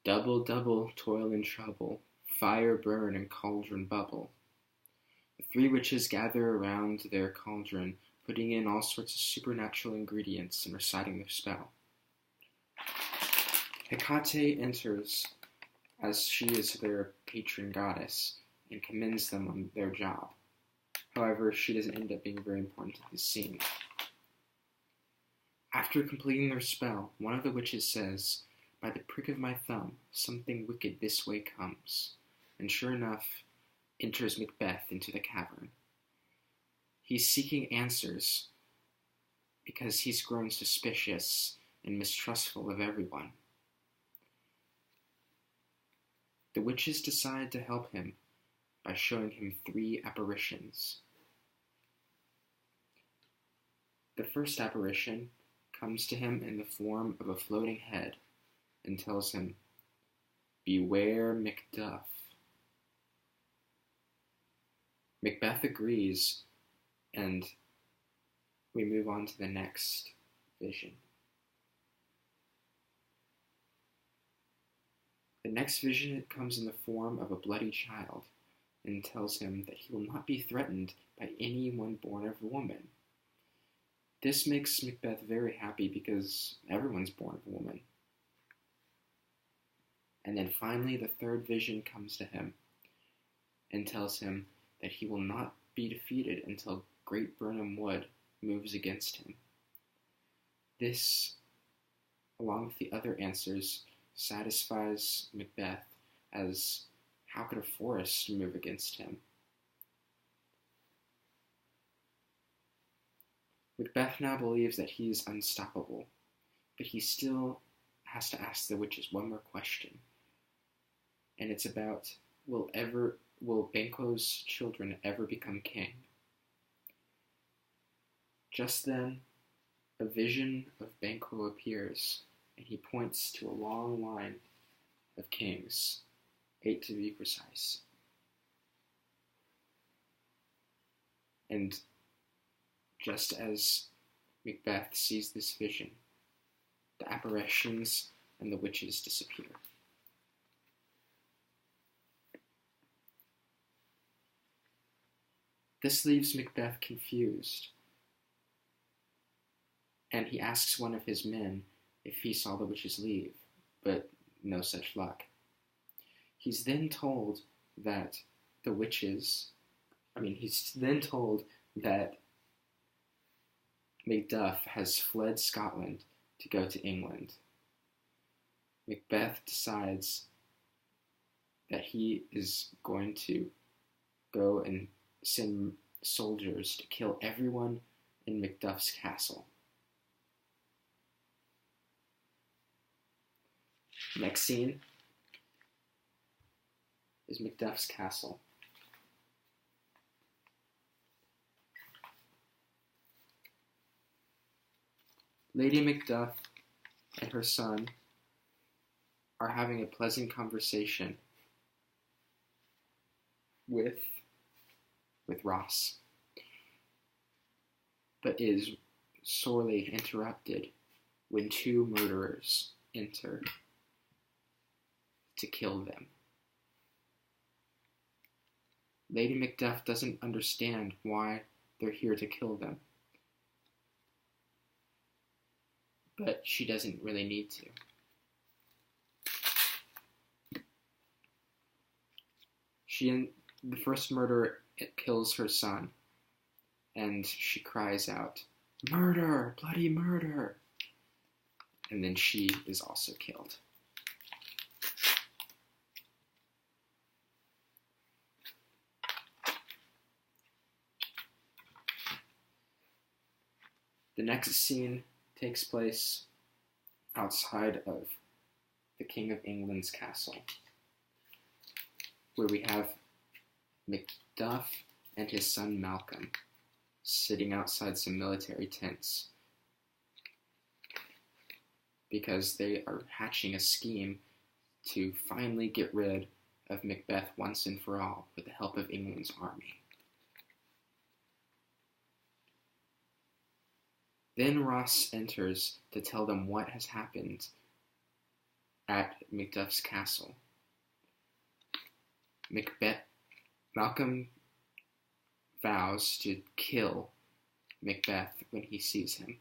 Double, double, toil and trouble, fire burn and cauldron bubble. The three witches gather around their cauldron, putting in all sorts of supernatural ingredients and reciting their spell. Hecate enters, as she is their patron goddess, and commends them on their job. However, she doesn't end up being very important to this scene. After completing their spell, one of the witches says, "By the prick of my thumb, something wicked this way comes." And sure enough, enters Macbeth into the cavern. He's seeking answers because he's grown suspicious and mistrustful of everyone. The witches decide to help him by showing him three apparitions. The first apparition comes to him in the form of a floating head and tells him, "Beware Macduff." Macbeth agrees, and we move on to the next vision. The next vision comes in the form of a bloody child and tells him that he will not be threatened by anyone born of a woman. This makes Macbeth very happy because everyone's born of a woman. And then finally the third vision comes to him and tells him that he will not be defeated until Great Burnham Wood moves against him. This, along with the other answers, satisfies Macbeth, as how could a forest move against him? Macbeth now believes that he is unstoppable, but he still has to ask the witches one more question. And it's about, will Banquo's children ever become king? Just then, a vision of Banquo appears, and he points to a long line of kings, 8 to be precise. And just as Macbeth sees this vision, the apparitions and the witches disappear. This leaves Macbeth confused, and he asks one of his men if he saw the witches leave, but no such luck. He's then told that Macduff has fled Scotland to go to England. Macbeth decides that he is going to go and send soldiers to kill everyone in Macduff's castle. Next scene is Macduff's castle. Lady Macduff and her son are having a pleasant conversation with Ross, but is sorely interrupted when two murderers enter to kill them. Lady Macduff doesn't understand why they're here to kill them, but she doesn't really need to. The first murder, it kills her son, and she cries out, "Murder! Bloody murder!" And then she is also killed. The next scene takes place outside of the King of England's castle, where we have Macduff and his son Malcolm sitting outside some military tents because they are hatching a scheme to finally get rid of Macbeth once and for all with the help of England's army. Then Ross enters to tell them what has happened at Macduff's castle. Malcolm vows to kill Macbeth when he sees him.